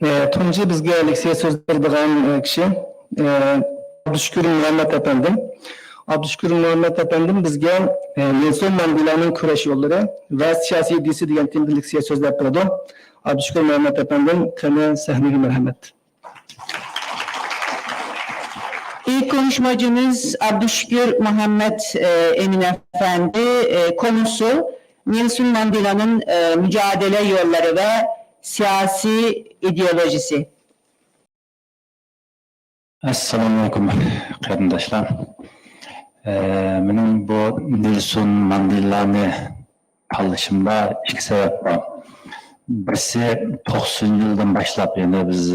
Tunji bizga leksiya so'z beradigan kishi Abdushukur Muhammad efendim. Abdushukur Muhammad efendim bizga Nelson Mandela'nın kurash yo'llari va siyosiy idisi degan temada leksiya so'zlab beradi. Abdushukur Muhammad efendim, kana sahneye merhamet. İlk konuşmacımız Abdushukur Muhammed Emin Efendi, konusu Nelson Mandela'nın mücadele yolları ve siyasi ideolojisi. Assalamu alaikum qarindoshlar. Mening bu Nelson Mandela'ni tanlashimda ikki sabab bor. Birisi 90-yildan boshlab yana biz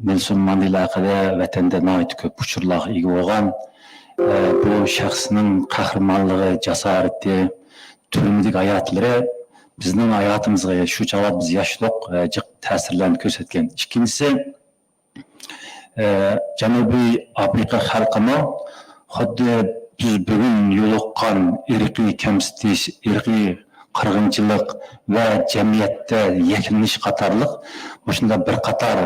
Nelson Mandela haqida vatanda nihoyat ko'p uchurlar ega bo'lgan. Bu shaxsning qahramonligi, jasorati, turmidagi hayotlari bizning hayotimizga shu chog'da biz yoshliq jiq ta'sirlarni ko'rsatgan. Ikkinchisi Janubiy Afrika xalqini xuddi biz bugun yo'liqqan irqiy kamsitish, irqiy qirg'inchilik va jamiyatda yakunlanish qatorliq shunda bir qator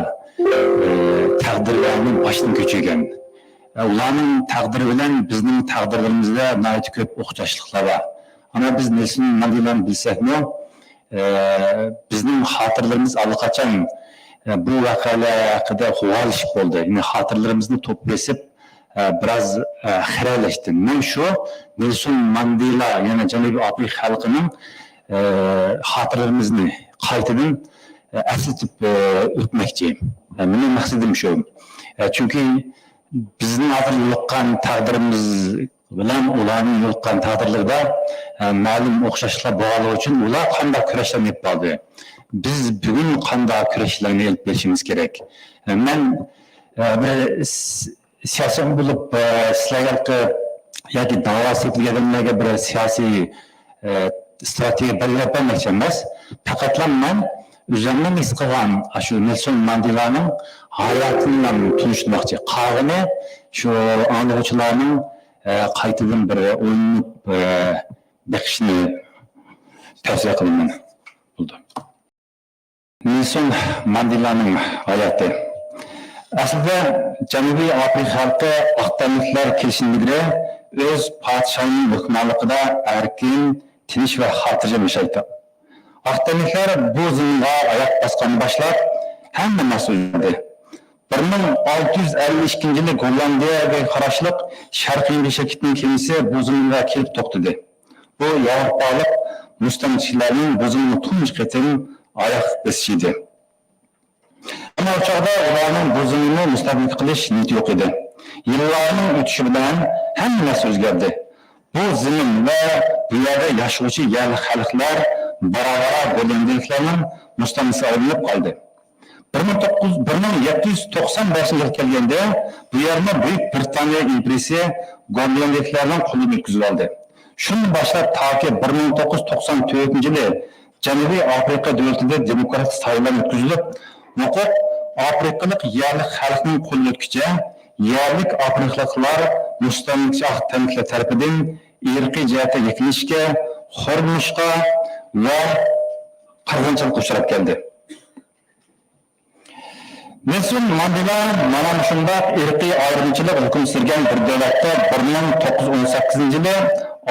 taqdirlarning boshdan ko'chirgan. Ularning taqdiri bilan bizning taqdirlarimizda nihoyat ko'p o'xshashliklar bor. Ama biz Nelson Mandela'ni bilsakmi, bizning xotirlarimiz allaqachon bu voqealar haqida g'ovlashib bo'ldi. Ya'ni xotirlarimizni to'plashib biraz xiralashdi. Men shu Nelson Mandela, yana Janubiy Afrika xalqining xotirlarimizni qaytadan eslatib o'tmoqchiyim. Mening maqsadim shu. Chunki bizning hozir yo'qgan taqdirimiz bilan ularning yo'qgan taqdirlarida ma'lum o'xshashlar bog'liq uchun ular qanday kurashlarni olib bordi. Biz bugun qanday kurashlarni olib berishimiz kerak. Men bir siyosiy bo'lib sizlarga yoki da'vat etilganlarga bir siyosiy strategiya belgilab bermoqchi emas. Faqat men o'zimni his qilgan shu Nelson Mandela'ning hayotini tunishmoqchi. Qavmini shu angluvchilarning qaytadan bir o'yinib bakishni tavsiya qilaman. Nelson Mandela'ning hayoti. Aslida Janubiy Afrika xalqi aqtanliklar kelishindagina o'z podshohining hukmronligida erkin, tinch va xotirjam yashaydi. Aqtanliklar bu ziminga oyoq bosgan boshlab hamma narsa o'zgardi. 1652-yili Gollandiyaga qarashliq sharqiy beshakitning kemisi bu ziminga kelib to'xtadi. Bu Yevropalik mustamlikachilarning bu ziminni tunji qatim oyoq bosishdi. Ama o çağda ularning bu ziminni mustamlika qilish niyati yo'q edi. Yillarning o'tishi bilan hamma narsa o'zgardi. Bu zimin va bu yerda yashovchi yerli xalqlar baravara Gollandiyaliklarning mustamlikasiga aylanib qoldi. 1795-yilga kelganda bu yerni Buyuk Britaniya imperiyasi Gollandiyaliklarning qo'liga o'tkazib oldi. Shundan boshlab toki 1994-yili Janubiy Afrika davlatida demokratik saylovlar o'tkazilib, mutlaq Afrikalik yerli xalqning qo'lga o'tkicha yerli afrikaliklar mustamlikachi aqtanliklar tarafidan irqiy jihatda yakilishga, xormishga va qirg'inchilikka uchrab keldi. Nelson Mandela mana shunday irqiy ayrimchilik hukm surgan bir davlatda 1918-yili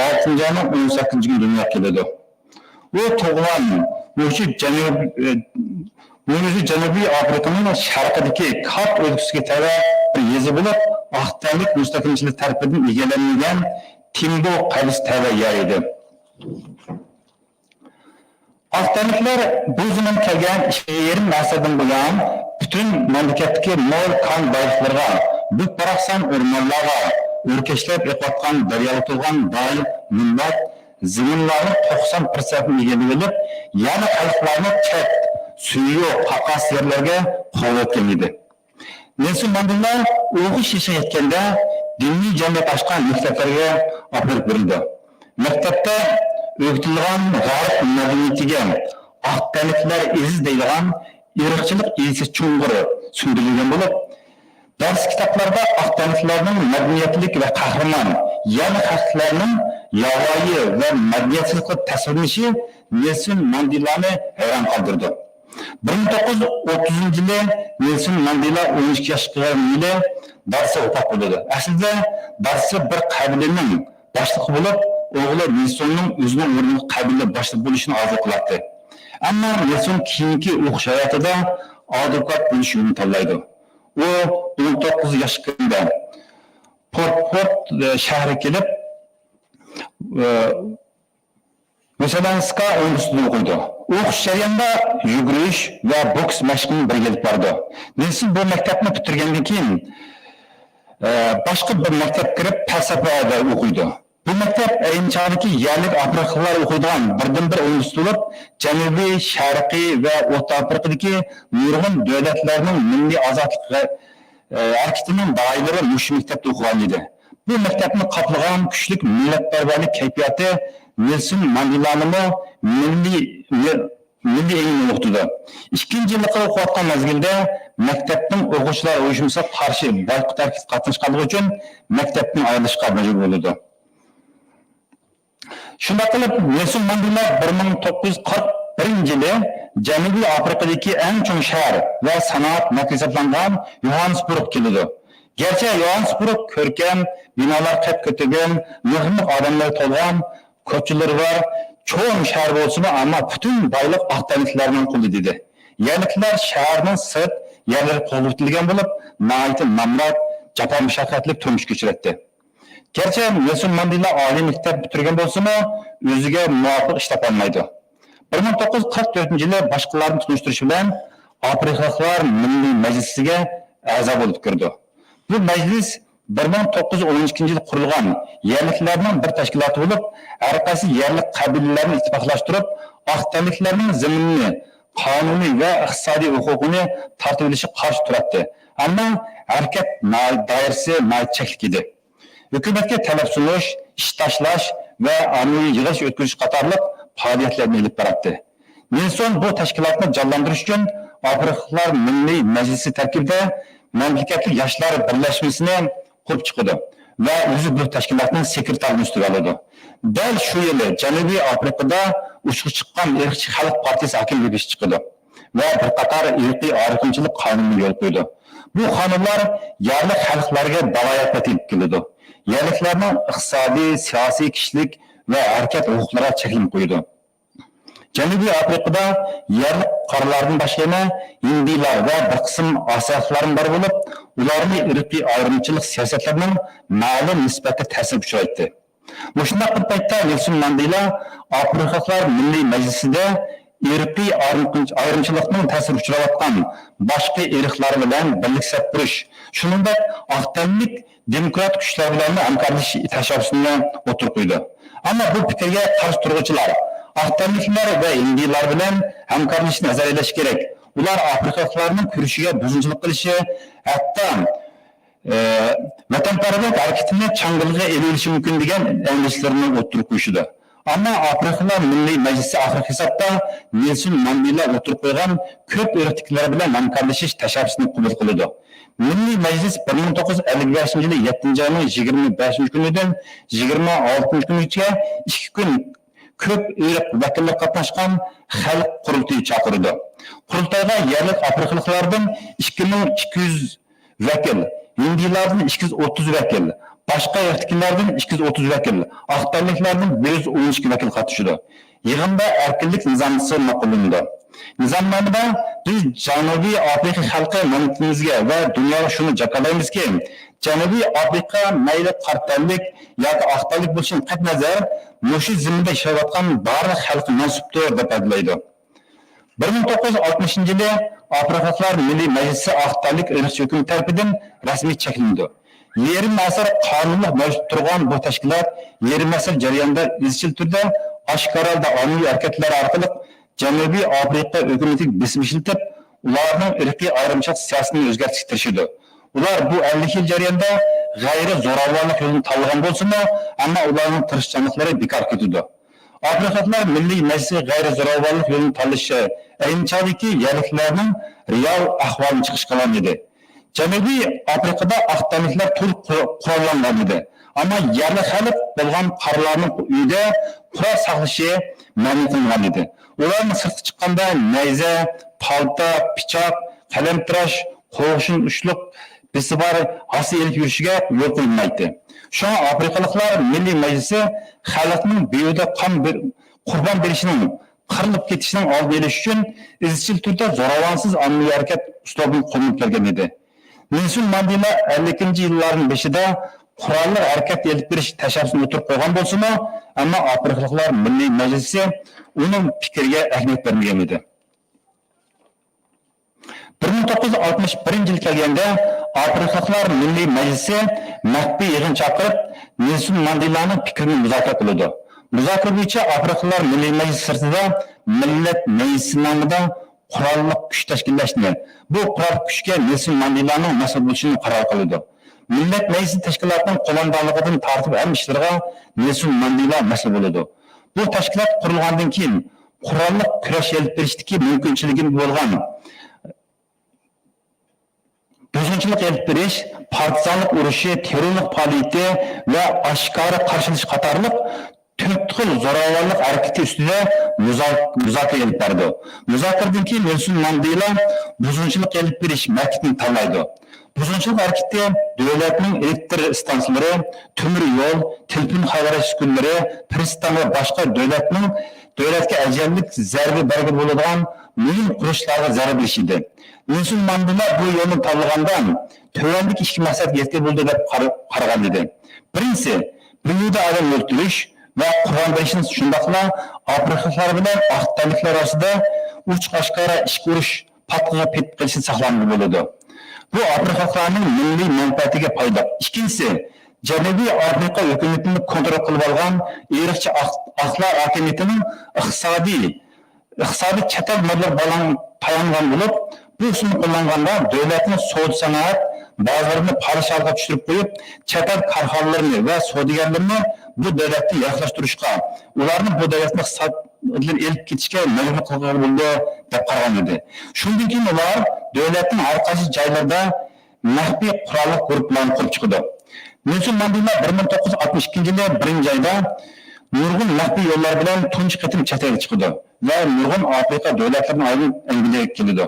6-oyning 18-kuni dunyoga keldi. U tug'ilgan Janubiy Afrikaning sharqidagi Kap o'lkasiga tava bir yezi bo'lib, aqtanlik mustaqilchilik tarafidan egallangan Timbo qabiz tava yer edi. Aqtanliklar bu zaman kelgan 2,5 asrdan buyon bütün mamlakatdagi mol kan boyliqlarga, buk baraqsan o'rmonlarga, o'rkashlab yo'qotgan daryoga to'lgan boy millat ziminlarning 90%ni egallab olib, yana xalqlarni chet, suvi, qaqas yerlarga qo'yayotgan edi. Nelson Mandela o'g'ish yashayotganda diniy jamiyat ochgan maktablarga olib berildi. Maktabda o'qitilgan g'arb madaniyatiga aqtanliklar iziz deyilgan irqchilik esi cho'ng'iri so'ndirilgan bo'lib, dars kitoblarda aqtanliklarning madaniyatlik va qahramon, yana xalqlarning yovvoyi va madaniyatsizlik tasvirlanishi Nelson Mandela'ni hayron qoldirdi. 1930 yılı Nelson Mandela 12 yaşga yılı Darsa vafot bo'ladi. Aslida Darsa bir qabilaning boshlig'i bo'lib, o'g'li Nelsonning o'zining o'rniga qabila boshlig'i bo'lishini orzu qiladi. Ammo Nelson keyingi o'qish hayotida advokat bo'lish yo'lini tanlaydi. U 19 yoshida Port shahriga kelib, Mesalanska universitetida o'qiydi. O'qish jarayonida yugurish va boks mashqini birga olib bordi. Nelson bu maktabni bitirgandan keyin boshqa bir maktabga kirib falsafada o'qiydi. Bu maktab ayniqsa yerlik afrikaliklar o'qiydigan birdan-bir universitet bo'lib, Janubiy, Sharqiy va O'rta Afrikadagi nurg'un davlatlarning milliy ozodlik harakatining doiralari mush maktabda o'qigan edi. Bu maktabni qoplagan kuchli millatparvarlik kayfiyati Nelson Mandela'ni milliy ilmni o'qitdi. Ikkinchi yilda o'qiyotgan mezgilda maktabning o'quvchilar uyushmasiga qarshi boykot harakatida qatnashganligi uchun maktabdan ayrilishga majbur bo'ldi. Shunday qilib, Nelson Mandela 1941 yili Janubiy Afrikadagi eng chong shahar va sanoat markazi hisoblangan Johannesburg keldi. Gerçi Johannesburg ko'rkam binolar qad ko'targan, muhim odamlar to'lgan ko'chalar var, cho'ng shahar bo'lsa-mu, ammo butun boylik aqtaliklarning qo'lida edi. Yerliklar shaharning sirt yerlari qo'lga bo'lib, nayt namrat, jafo mushaqqatli turmush kechirdi. Gerçi Nelson Mandela oliy maktab bitirgan bo'lsa-mu, o'ziga muvofiq ish topolmaydi. 1944 yili boshqalarni tunishtirish bilan Afrikaliklar milliy majlisiga a'zo bo'lib kirdi. Bu majlis 1912 yilda qurilgan yerliklarning bir tashkiloti bo'lib, har qaysi yerlik qabilalarni ittifoqlashtirib, aqtaliklarning zaminini, qonuniy va iqtisodiy huquqini tartib etishga qarshi turadi. Ammo harakat doirasi cheklik edi. Hukumatga talab sunish, ish tashlash va ommaviy yig'ilish o'tkazish qatorliq faoliyatlarni olib boradi. Nelson bu tashkilotni jonlantirish uchun Afrikaliklar milliy majlisi tarkibida mamlakatli yoshlar birlashmasini qurib chiqdi va o'zi bu tashkilotning sekretarini ustiga oldi. Dal shu yili Janubiy Afrikada uchiga chiqqan Irqchi xalq partiyasi hokimligiga chiqdi va bir qator irqiy ayrımchilik qonunini yo'l qo'ydi. Bu qonunlar yerlik xalqlarga dalolatni kelib keldi. Yerliklarning iqtisodiy, siyosiy, kishilik va harakat huquqlari cheklanib qo'ydi. Janubiy Afrikada yerlik qarilardan boshqa hindiylar va bir qism osiyoliklar bor bo'lib, ularning irqiy ayrımchilik siyosatlarining ma'lum nisbatda ta'sir uchraydi. Shunday bir paytda Nelson Mandela Afrikaliklar milliy majlisida irqiy ayrımchilikning ta'sir uchrayotgan boshqa irqlar bilan birlikda turish, shuningdek aqtanlik demokrat kuchlar bilan hamkorlashish tashabbusini o'tirib qo'ydi. Ammo bu fikrga qarshi turuvchilar aqtanliklar va hindiylar bilan hamkorlashishni nazarda tutish kerak. Ular Afrikaliklarning kurashiga buzunchilik qilishi, hatto vatanparvarlik harakatini chang'ilga elilishi mumkin degan anglishlarini o'tirib qo'yishdi. Ammo Afrikaliklar milliy majlisi oxirgi hisobda Nelson Mandela o'tirib qo'ygan ko'p irqchilar bilan hamkorlashish tashabbusini qabul qildi. Milliy majlis 1955 yili 7-oyning 25-kunidan 26-kunigacha 2 kun ko'p irq vakillar qatnashgan xalq qurultoyi chaqirdi. Qurultoyga yerlik afrikaliklardan 2200 vakil, hindiylardan 230 vakil, boshqa irqchilardan 230 vakil, aqtanliklardan 112 vakil qatnashdi. Yig'inda erkinlik nizomisi ma'qullandi. Nizomnomada biz Janubiy Afrika xalqi mamlakatimizga va dunyoga shuni jakalaymiz-ki, Janubiy Afrika mayli qartalik yoki aqtanlik bo'lishidan qat'iy nazar, mushu zimmada yashayotgan barcha xalq mansubdir deb ta'kidlaydi. 1960 yili Afrikaliklar milliy majlisi aqtanlik irqchi hukumat tarafidan rasmiy cheklandi. Yerim asr qonunli mavjud turgan bu tashkilot yerim asr jarayonida izchil turda oshkorada ommaviy harakatlar orqali Janubiy Afrika hukumatiga bisim ishlatib, ularning irqiy ayrımchilik siyosatini o'zgartirishga tirishdi. Ular bu 50 yil jarayonida g'ayri zo'ravonlik yo'lini tanlagan bo'lsa-mu, ammo ularning tirishchanliklari bekor ketdi. Afrikaliklar milliy majlisi g'ayri zo'ravonlik yo'lini tanlashi ayniqsa yerliklarning real ahvolini chiqish qilgan edi. Janubiy Afrikada aqtanliklar to'liq qurollangan edi. Ammo yerlik xalq bo'lgan qarilarning uyida qurol saqlashi ma'lum qilingan edi. Ularning sirtga chiqqanda nayza, palta, pichoq, qalamtirash, qo'g'ishin ushluq besi bor hasi elib yurishiga yo'l qo'yilmaydi. Shunga Afrikaliklar Milliy Majlisi xalqning behuda qurban berishining, qirilib ketishining oldini olish uchun izchil turda zo'ravonsiz ommaviy harakat uslubini qo'llanib kelgan edi. Nelson Mandela 50-yillarning beshida qurolli harakat elib berish tashabbusini o'tirib qo'ygan bo'lsa-mu, ammo Afrikaliklar Milliy Majlisi uning fikriga ahamiyat bermagan edi. 1961 yil kelganda Afrikaliklar Milliy Majlisi maxfiy yig'in chaqirib Nelson Mandelaning fikrini muzokara qildi. Muzokara bo'yicha Afrikaliklar Milliy Majlisi sirtida Millat Majlisi nomida qurolli kuch tashkillashni, bu qurol kuchga Nelson Mandelaning mas'ul bo'lishini qaror qildi. Millat Majlisi tashkilotining qo'mondonligidan tortib ham ishlarga Nelson Mandela mas'ul bo'ladi. Bu tashkilot qurilgandan keyin qurolli kurash olib berishdagi mumkinchiligi bo'lgan buzg'unchilik olib berish, partizanlik urushi, terrorlik faoliyati va oshkora qarshilish qatorliq to'rt xil zo'ravonlik harakati ustida muzokara olib berdi. Muzokaradan keyin Nelson Mandela buzg'unchilik olib berish maqsadini tanlaydi. Buzg'unchilik harakati davlatning elektr stansiyalari, temir yo'l, telefon xabar uskunalari, pristan va boshqa davlatga ajallik zarba bergan bo'ladigan muhim qurilishlarga zarba berish edi. Nelson Mandela bu yo'lni tanlagandan tövendeki ikki maqsadga yetkazib bo'ldi deb qaragan edi. Birinchisi, buyuda odam o'ldirish va qurol berishni shundaqla Afrikaliklar bilan aqtaliklar orasida uch oshkora ish ko'rish patqiga petib qilishni saqlanib bo'ladi. Bu Afrikaliklarning milliy manfaatiga foyda. Ikkinchisi, Janubiy Afrika hukumatini kontrol qilib olgan irqchi aqlar hokimiyatining iqtisodiy chet el mablag' bilan tayangan bo'lib, bu usulni qo'llanganda davlatning savdo sanoat bazalarini parishonga tushirib qo'yib, chet el korxonalarini va savdogarlarni bu davlatni yaxshilashtirishga, ularni bu davlatni iqtisodiyotini elib ketishga majbur qilgan bo'ldi deb qaragan edi. Shundan keyin ular davlatning har qaysi joylarda maxfiy qurolli guruhlarni qurib chiqdi. Nelson Mandela 1962-yilda birinchi oyda nurg'un maxfiy yo'llar bilan tunji qatim chet elga chiqdi va nurg'un Afrika davlatlarining oldin Angliyaga keldi.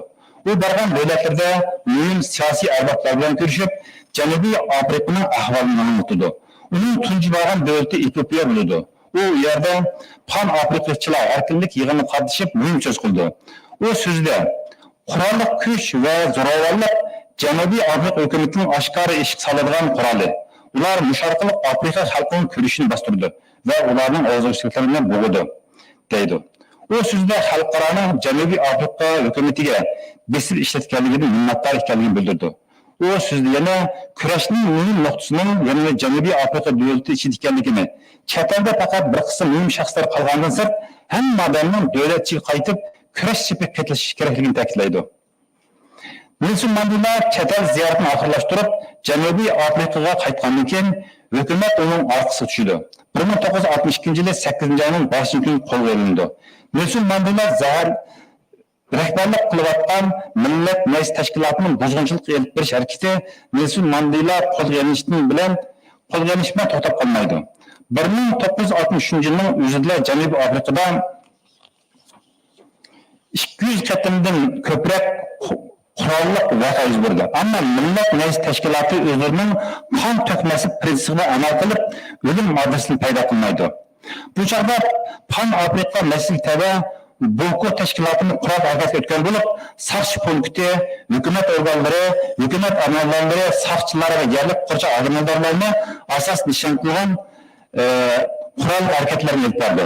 U bargan davlatlarda muhim siyosiy arboblar bilan ko'rishib, Janubiy Afrikaning ahvolini angladi. Uning tunji bo'lgan davlati Etiopiya bo'ldi. U yerda pan afrikachilar erkinlik yig'inida qatnashib muhim so'z qildi. U so'zda qurolli kuch va zo'ravonlik Janubiy Afrika hukumatining oshkora eshik soladigan quroli. Ular musharqiy Afrika xalqining kurashini bostirdi va ularning ozg'inchiklarini bo'g'di, deydi. O so'zda xalqaroning Janubiy Afrika hukumatiga besib ishlatganligidan minnatdor ekanligini bildirdi. O so'zda yana kurashning muhim nuqtasining yana Janubiy Afrika davlati ichida ekanligini, chet elda faqat bir qism muhim shaxslar qolgandan so'ng hamma odamning davlatchiga qaytib kurash sepib ketilishi kerakligini ta'kidlaydi. Nelson Mandela chet el ziyoratini oxirlashtirib, Janubiy Afrikaga qaytgandan keyin hukumat uning orqasiga tushdi. 1962-yili 8-oyning 5-kuni qo'lga olindi. Nelson Mandela rahbarlik qilayotgan Millat Majlisi tashkilotining buzg'unchilik elib berish harakati Nelson Mandela qo'llanishning bilan to'xtab qolmaydi. 1963-yilning o'zida Janubiy Afrikada 200 qatimdan ko'proq qurolli voqea yuz berdi. Ammo Millat Majlisi tashkiloti o'zlarining qon to'kmasi prinsipiga amal qilib, o'lim moddasini paydo qilmaydi. Bu chog'da Pan Afrika Majlisida Boko tashkilotini qurol harakatga o'tgan bo'lib, saqchi punkti, hukumat organlari, hukumat amaliyotchilari, saqchilar va yerlik qo'rcha organlarni asos nishon qilgan qurol harakatlarini olib bordi.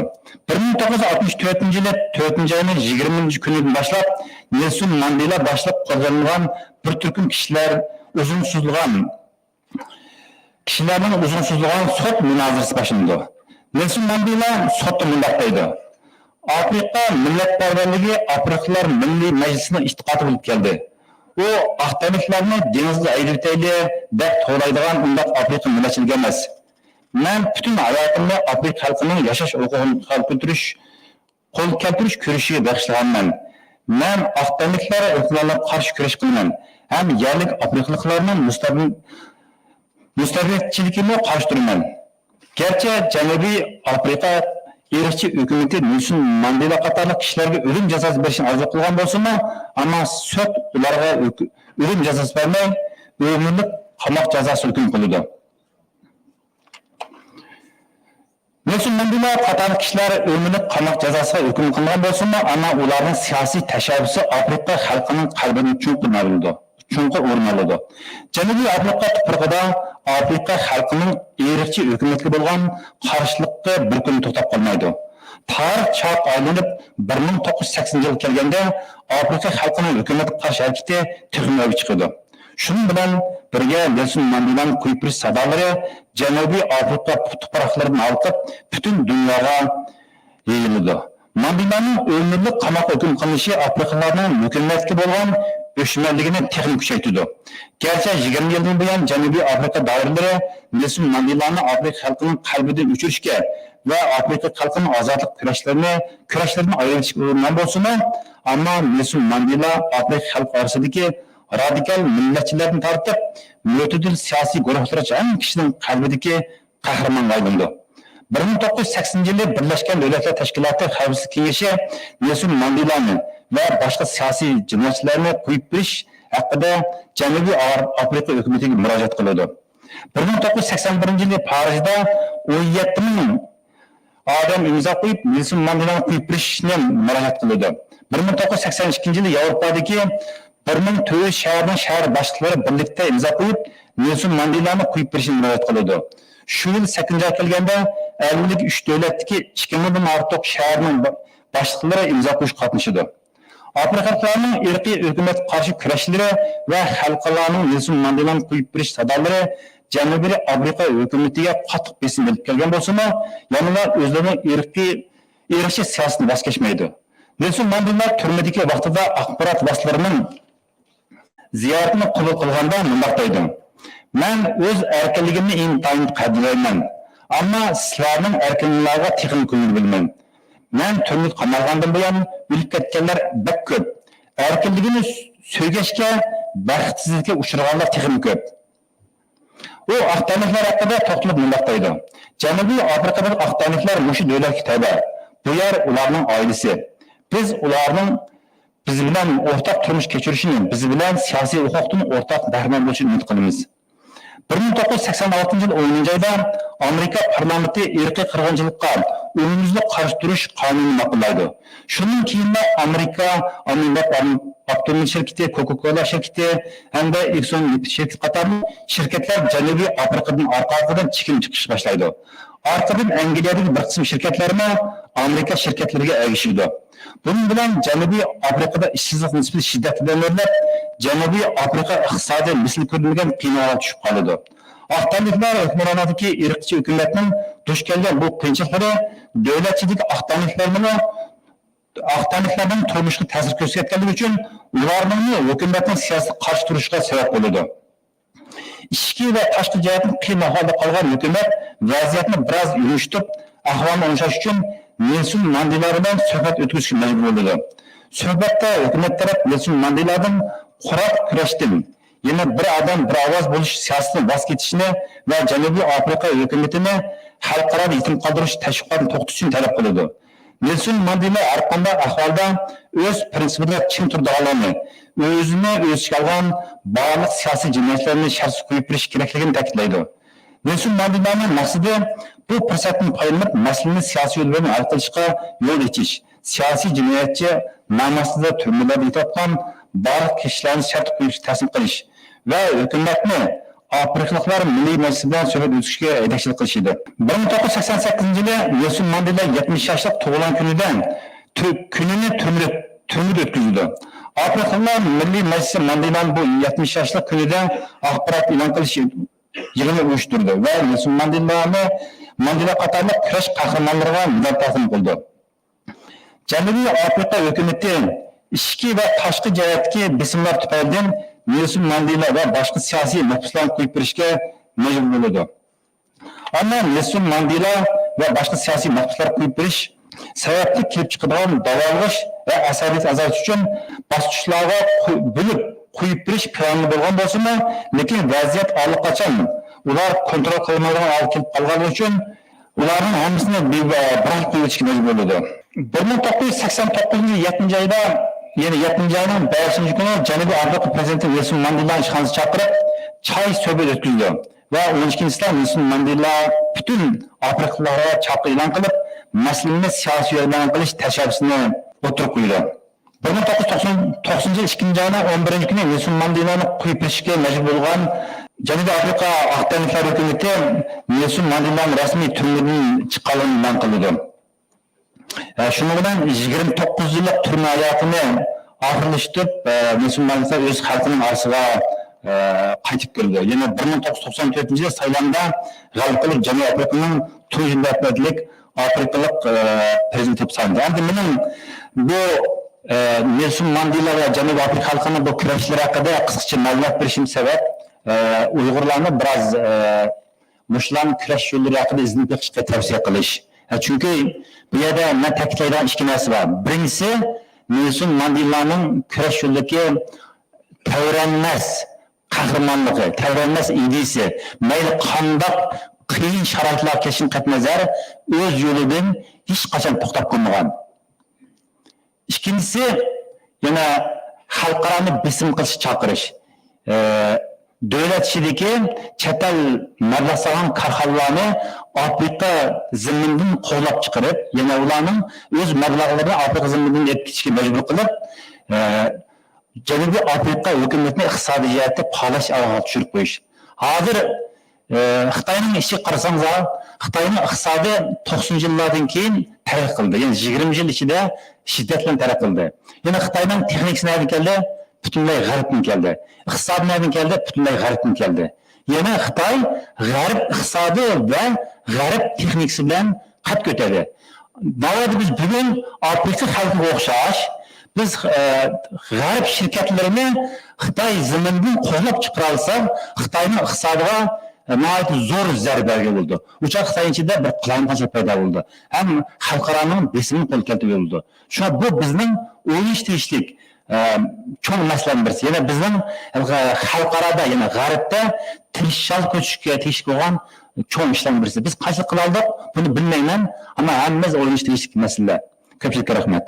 1964-yili 4-oyning 20-kunidan boshlab Nelson Mandela boshliq qo'llanilgan bir turkum kishilarning uzun so'zlagan sud munozarasi boshlandi. Nelson Mandela sudda mundoq deydi: Afrika millatparvarligi Afrikalar Milliy Majlisining istiqoti bo'lib keldi. U aqtaliklarni dengizga aylitayli deb to'laydigan undaq Afrika millatchiligi emas. Men bütün hayotimni Afrika xalqining yashash huquqini qo'l keltirish kurashiga bag'ishlaganman. Men aqtaliklar irqlarga qarshi kurash qilaman. Ham yerlik Afrikaliklarning mustabidchiligini qarshi turaman. Gerçi Janubiy Afrika erkçi hükümeti Nelson Mandela qatorli kishilarga o'lim jazosi berishni orzu qilgan bo'lsa-mu, ammo sud ularga o'lim jazosi bermay, o'limlik qamoq jazosi hukm qildi. Nelson Mandela qatorli kishilar o'limlik qamoq jazosiga hukm qilingan bo'lsa-mu, ammo ularning siyosiy tashabbusi Afrika xalqining qalbini chunqur o'rin oldi. Janubiy Afrika tuprog'ida Afrika xalqining erkchi hukumatga bo'lgan qarshilikka bir kun to'xtab qolmaydi. Tarix chaq aylanib 1980-yil kelganda Afrika xalqining hukumatga qarshi harakati tug'ilib chiqdi. Shuning bilan birga Nelson Mandelaning qo'yib sadolari Janubiy Afrika tuproqlaridan olqib butun dunyoga yayildi. Mandelaning o'limlik qamoq hukm qilinishi Afrikalarning hukumatga bo'lgan öşümerliğini texnik kuchaytirdi. Gerçi 20 yıldan buyon Janubiy Afrika davralari Nelson Mandelani Afrika xalqining qalbidan o'chirishga va Afrika xalqining ozodlik kurashlarini ayirishga uringan bo'lsa-mu, ammo Nelson Mandela Afrika xalqi orasidagi radikal millatchilarni tortib, mo'tadil siyosiy guruhlarcha eng kishining qalbidagi qahramonga aylandi. 1980-yili Birlashgan Davlatlar Tashkiloti Xavfsizlik Kengashi Nelson Mandelani ve başka siyasi cinayetçilerini koyup beriş hakkında Janubiy Afrika hükümetiga müracaat qildi. 1981 yılı Paris'da 17 ming adam imzo qo'yib Nelson Mandelani koyup berishni müracaat qildi. 1982 yılı Avrupa'daki 1400 shahar boshliqlari birlikda imzo qo'yib Nelson Mandelani koyup berishni müracaat qildi. Şu yıl 8-ga kelganda 53 davlatdagi 2000dan ortiq shaharning boshliqlari imzo qo'yishga qatnashdi. Afrikalıların irqiy hükümet karşı kurashları ve halkalarının Nelson Mandelani koyup berish sadolari Janubiy Afrika hükümetiga qattiq besim berib kelgan bo'lsa-mu, yanılar o'zlarining erkchi siyosatini voz kechmaydi. Nelson Mandela turmadagi vaqtida axborot vositalarining ziyoratini qabul qilganda bunday deydi: "Men o'z erkinligimni intayin qadrlayman, ammo sizlarning erkinliklariga texnik ko'ngil bilmayman. Men turmuş qamalgandan buyon o'lib ketganlar bak ko'p. Erkinligini so'ygashga baxtsizlikka uchraganlar texnik ko'p." U aqtaniklar haqida to'xtalib bunday deydi: "Janubiy Afrikadagi aqtaniklar mushu davlatga tabi. Bu yer ularning oilasi. Biz ularning biz bilan o'rtaq turmush kechirishini, biz bilan siyosiy huquqdan o'rtaq bahramand bo'lishini umid qilamiz." 1986 yıl 10. ayda Amerika parlamenti irqiy qirg'inchilikqa umumyuzli qarshi turish qonunini ma'qullaydi. Shundan keyin Amerika avtomobil şirketi, Coca-Cola şirketi hamda Exxon şirketi qatorli şirketler Janubiy Afrikadan orqadan chiqim chiqish boshlaydi. Orqadan Angliyadagi bir qism shirketlarni Amerika shirketlariga ergishdi. Bunun bilan Janubiy Afrikada ishsizlik nisbati shiddatlanib, Janubiy Afrika iqtisodiy misli ko'rilmagan qiyinchiliklarga tushib qoldi. Aqtaniklar hukmronligi irqchi hukumatning duch kelgan bu qiyinchiliklari davlatchilik aqtaniklarning turmushiga ta'sir ko'rsatganligi uchun ularning hukumatning siyosiy qarshi turishiga sabab bo'ldi. Ichki va tashqi jihatdan qiyin ahvolda qolgan hukumat vaziyatni biroz yumshatib, ahvolni o'nglash uchun Nelson Mandela bilan suhbat o'tkazishga majbur bo'ldi. Suhbatda hukumat taraf Nelson Mandeladan quroq kurashdan, yana bir odam bir ovoz bo'lish siyosatidan voz kechishni va Janubiy Afrika hukumatini xalqaro yetim qoldirish tashviqotini to'xtatishni talab qildi. Nelson Mandela har qanday ahvolda o'z prinsipida chin turganligini, o'zini o'ziga olgan barliq siyosiy jinoyatlarni shartsiz qo'yib berish kerakligini ta'kidlaydi. Nelson Mandelaning maqsadi bu fursatni foydalanib masalani siyosiy yo'l bilan hal qilishga yo'l ochish, siyosiy jinoyatchi namoqsida turmalarda yotgan barliq kishilarni shart qo'yishga taslim qilish va hukumatni Afrikalılar milliy majlisi bilan suhbat o'tkazishga yetakchilik qilishdi. 1988 yili Nelson Mandela 70 yoshlik tug'ilgan kunidan kunini turmada o'tkazdi. Afrikalılar milliy majlisi Mandelaning bu 70 yoshlik kunidan axborot e'lon qilish yig'ini uyushtirdi va Nelson Mandela qatorli kurash qahramonlariga medal taqdim qildi. Janubiy Afrika hukumati ichki va tashqi jihatdagi besimlar tufaylidan Nelson Mandela ve başka siyasi mahpuslarni qo'yib berishga majbur bo'ldi. Ammo Nelson Mandela ve başka siyasi mahpuslar qo'yib berish sababli kelib chiqadigan davolg'ish va asabiyat azaltish uchun bosqichlarga bo'lib qo'yib berish planı bo'lgan bo'lsa-mu, lekin vaziyat allaqachon ular kontrol qilmagan olib kelib qolgani uchun Ularning hammasini bir qo'yishga majbur bo'ldi. 1989-7 oyda, ya'ni 7 oyning 5 kuni Janubiy Afrika prezidenti Nelson Mandela ishxonasiga chaqirib, choy suhbat o'tkazdi va 12-sida Nelson Mandela butun Afrikaliklarga chaqiriq e'lon qilib, masalani siyosiy yo'ldan qilish tashabbusini o'tirib qo'ydi. 1990 yil 2 oyning 11 kuni Nelson Mandelani qo'yib berishga majbur bo'lgan Janubiy Afrika aqtanliklar hukumati Nelson Mandelani rasmiy turmadan chiqqanini e'lon qildi. Shuning bilan 29 yillik turma hayotini oxirlashtirib, Nelson Mandela o'z xalqining orasiga qaytib keldi. Yana 1994 yil saylanda g'alaba qilib Janubiy Afrikaning turmush navbatlik Afrikalik prezident etib saylandı. Endi mening bu Nelson Mandela ve Janubiy Afrika xalqining bu kurashlar haqida qisqacha ma'lumot berishim sabab Uyg'urlarni biroz mushlam kurash yo'llari haqida izlanib chiqishga tavsiya qilish. Chunki bu yerda men ta'kidlaydigan ikki narsa bor. Birinchisi, Nelson Mandelaning kurash yo'lidagi tavranmas qahramonligi, tavranmas ideyasi, mayli qandoq qiyin sharoitlar kelishini qatnazar o'z yo'lidan hech qachon to'xtab qolmagan. İkincisi, yana xalqarani bisim qilish chaqirish. Davlat ishidagi chet el mablag' solgan korxonalarni Afrika ziminidan qo'llab chiqarib, yana ularning o'z mablag'larini Afrika ziminidan yetkazishga majbur qilib, Janubiy Afrika hukumatini iqtisodiy jihatda paxlash avvalga tushirib qo'yish. Hozir Xitoyning ishi qarasangiz, Xitoyning iqtisodi 90-yillardan keyin taraqqiy qildi. Ya'ni 20 yil ichida shiddatli taraqqiy qildi. Yana Xitoyning texnikasi nerdan keldi? Butunlay g'arbdan keldi. Iqtisod nerdan keldi? Butunlay g'arbdan keldi. Yana Xitoy g'arb iqtisodi va g'arb texnikasi bilan qad ko'tardi. Navoiyda biz bugun Afrika xalqiga o'xshash biz g'arb shirkatlarini Xitoy ziminidan qo'llab chiqara olsak, Xitoyning iqtisodiga nəhayət zor zərbəyə oldu. Uçaq Xitayın içində bir qılanqaça payda oldu. Həm xalqaranın besimini qol keltirib oldu. Şuna bu bizning o'yinishtirishlik çoğ məsələnin birisi. Yəni bizning xalqarada, yəni g'arbda tirishshal ko'chishga tegishli bo'lgan çoğ ishlarning birisi. Biz qancha qila oldik, buni bilmayman, ammo hammamiz o'yinishtirishlik masala. Ko'pchilikka rahmat.